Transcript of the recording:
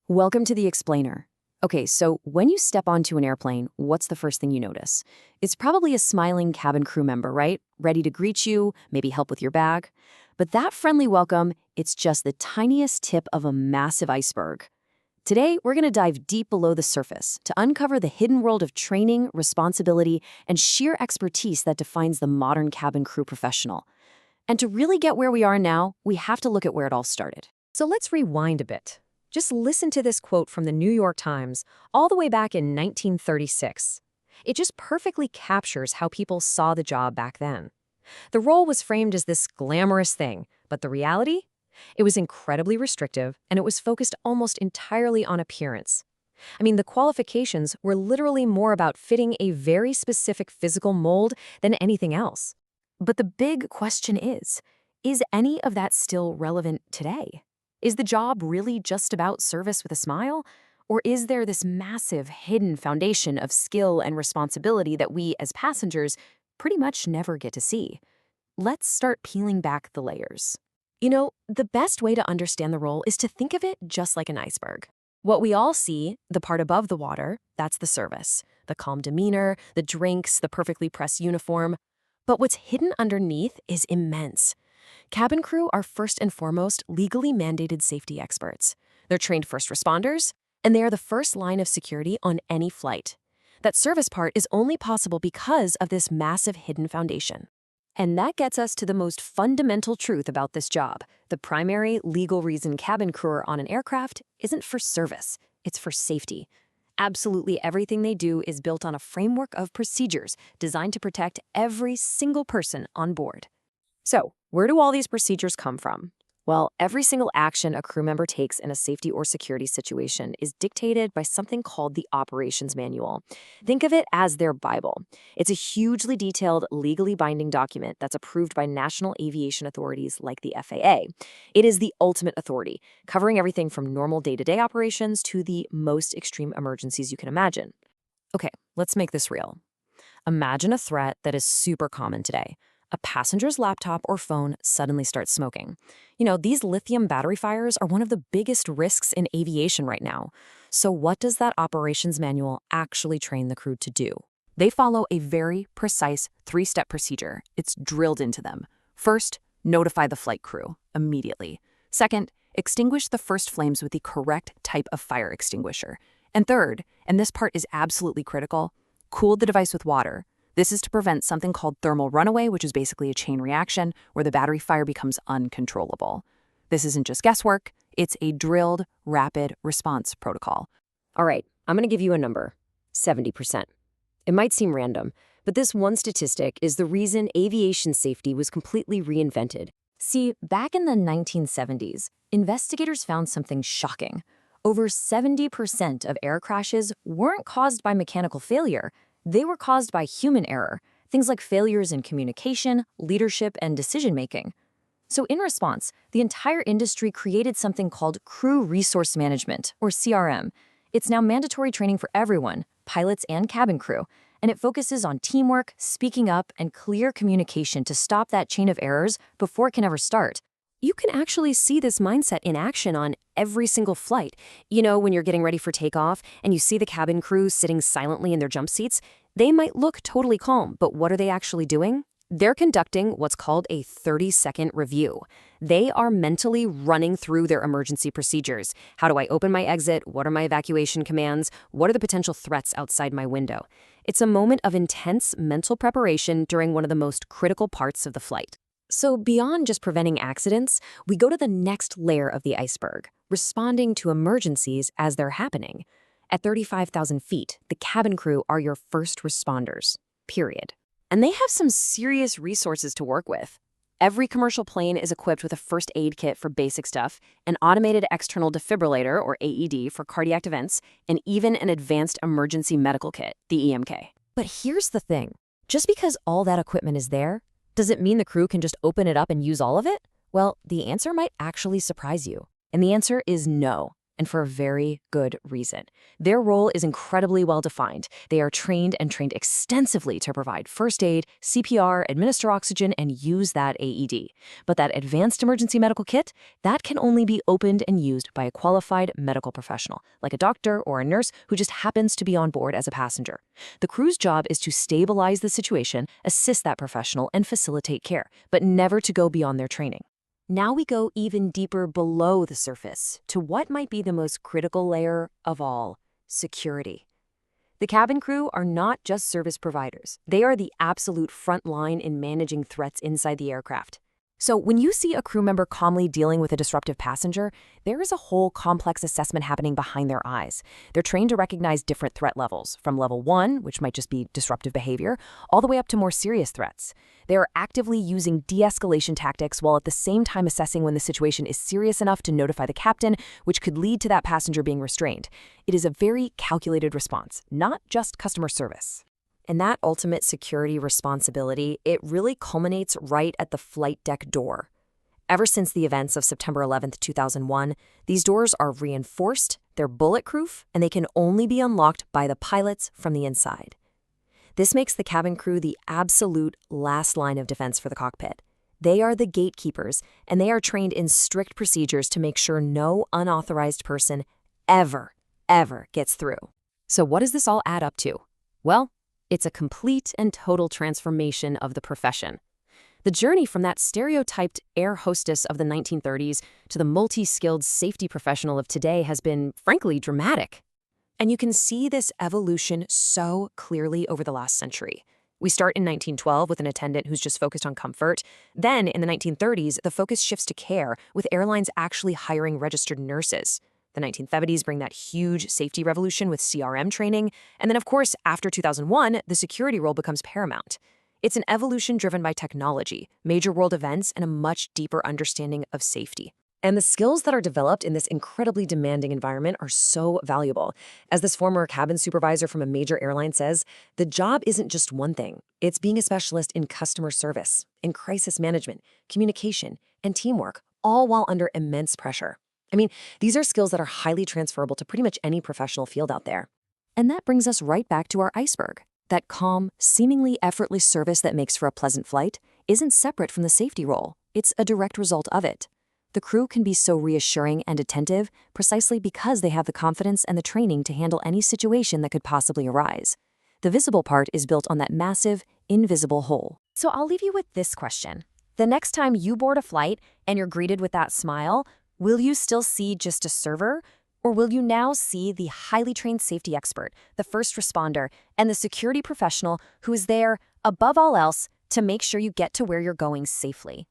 Welcome to the Explainer. Okay, so when you step onto an airplane, what's the first thing you notice? It's probably a smiling cabin crew member, right? Ready to greet you, maybe help with your bag. But that friendly welcome, it's just the tiniest tip of a massive iceberg. Today, we're going to dive deep below the surface to uncover the hidden world of training, responsibility, and sheer expertise that defines the modern cabin crew professional. And to really get where we are now, we have to look at where it all started. So let's rewind a bit. Just listen to this quote from the New York Times all the way back in 1936. It just perfectly captures how people saw the job back then. The role was framed as this glamorous thing, but the reality? It was incredibly restrictive, and it was focused almost entirely on appearance. I mean, the qualifications were literally more about fitting a very specific physical mold than anything else. But the big question is any of that still relevant today? Is the job really just about service with a smile? Or is there this massive hidden foundation of skill and responsibility that we, as passengers, pretty much never get to see? Let's start peeling back the layers. You know, the best way to understand the role is to think of it just like an iceberg. What we all see, the part above the water, that's the service. The calm demeanor, the drinks, the perfectly pressed uniform. But what's hidden underneath is immense. Cabin crew are first and foremost legally mandated safety experts. They're trained first responders, and they are the first line of security on any flight. That service part is only possible because of this massive hidden foundation. And that gets us to the most fundamental truth about this job. The primary legal reason cabin crew are on an aircraft isn't for service, it's for safety. Absolutely everything they do is built on a framework of procedures designed to protect every single person on board. So, where do all these procedures come from? Well, every single action a crew member takes in a safety or security situation is dictated by something called the Operations Manual. Think of it as their Bible. It's a hugely detailed, legally binding document that's approved by national aviation authorities like the FAA. It is the ultimate authority, covering everything from normal day-to-day operations to the most extreme emergencies you can imagine. Okay, let's make this real. Imagine a threat that is super common today. A passenger's laptop or phone suddenly starts smoking. You know, these lithium battery fires are one of the biggest risks in aviation right now. So what does that operations manual actually train the crew to do? They follow a very precise 3-step procedure. It's drilled into them. First, notify the flight crew immediately. Second, extinguish the first flames with the correct type of fire extinguisher. And third, and this part is absolutely critical, cool the device with water. This is to prevent something called thermal runaway, which is basically a chain reaction where the battery fire becomes uncontrollable. This isn't just guesswork, it's a drilled, rapid response protocol. All right, I'm going to give you a number, 70%. It might seem random, but this one statistic is the reason aviation safety was completely reinvented. See, back in the 1970s, investigators found something shocking. Over 70% of air crashes weren't caused by mechanical failure. They were caused by human error, things like failures in communication, leadership, and decision-making. So in response, the entire industry created something called Crew Resource Management, or CRM. It's now mandatory training for everyone, pilots and cabin crew, and it focuses on teamwork, speaking up, and clear communication to stop that chain of errors before it can ever start. You can actually see this mindset in action on every single flight. You know, when you're getting ready for takeoff and you see the cabin crew sitting silently in their jump seats, they might look totally calm, but what are they actually doing? They're conducting what's called a 30-second review. They are mentally running through their emergency procedures. How do I open my exit? What are my evacuation commands? What are the potential threats outside my window? It's a moment of intense mental preparation during one of the most critical parts of the flight. So beyond just preventing accidents, we go to the next layer of the iceberg, responding to emergencies as they're happening. At 35,000 feet, the cabin crew are your first responders, period. And they have some serious resources to work with. Every commercial plane is equipped with a first aid kit for basic stuff, an automated external defibrillator, or AED, for cardiac events, and even an advanced emergency medical kit, the EMK. But here's the thing. Just because all that equipment is there, does it mean the crew can just open it up and use all of it? Well, the answer might actually surprise you. And the answer is no. and for a very good reason. Their role is incredibly well defined. They are trained extensively to provide first aid, CPR, administer oxygen, and use that AED. But that advanced emergency medical kit, that can only be opened and used by a qualified medical professional, like a doctor or a nurse who just happens to be on board as a passenger. The crew's job is to stabilize the situation, assist that professional, and facilitate care, but never to go beyond their training. Now we go even deeper below the surface to what might be the most critical layer of all: security. The cabin crew are not just service providers. They are the absolute front line in managing threats inside the aircraft. So when you see a crew member calmly dealing with a disruptive passenger, there is a whole complex assessment happening behind their eyes. They're trained to recognize different threat levels, from level 1, which might just be disruptive behavior, all the way up to more serious threats. They are actively using de-escalation tactics while at the same time assessing when the situation is serious enough to notify the captain, which could lead to that passenger being restrained. It is a very calculated response, not just customer service. And that ultimate security responsibility, it really culminates right at the flight deck door. Ever since the events of September 11th, 2001, these doors are reinforced, they're bulletproof, and they can only be unlocked by the pilots from the inside. This makes the cabin crew the absolute last line of defense for the cockpit. They are the gatekeepers, and they are trained in strict procedures to make sure no unauthorized person ever gets through. So what does this all add up to? Well, it's a complete and total transformation of the profession. The journey from that stereotyped air hostess of the 1930s to the multi-skilled safety professional of today has been, frankly, dramatic. And you can see this evolution so clearly over the last century. We start in 1912 with an attendant who's just focused on comfort. Then, in the 1930s, the focus shifts to care, with airlines actually hiring registered nurses. The 1970s bring that huge safety revolution with CRM training. And then, of course, after 2001, the security role becomes paramount. It's an evolution driven by technology, major world events, and a much deeper understanding of safety. And the skills that are developed in this incredibly demanding environment are so valuable. As this former cabin supervisor from a major airline says, the job isn't just one thing. It's being a specialist in customer service, in crisis management, communication, and teamwork, all while under immense pressure. I mean, these are skills that are highly transferable to pretty much any professional field out there. And that brings us right back to our iceberg. That calm, seemingly effortless service that makes for a pleasant flight isn't separate from the safety role. It's a direct result of it. The crew can be so reassuring and attentive precisely because they have the confidence and the training to handle any situation that could possibly arise. The visible part is built on that massive, invisible whole. So I'll leave you with this question. The next time you board a flight and you're greeted with that smile, will you still see just a server, or will you now see the highly trained safety expert, the first responder, and the security professional who is there, above all else, to make sure you get to where you're going safely?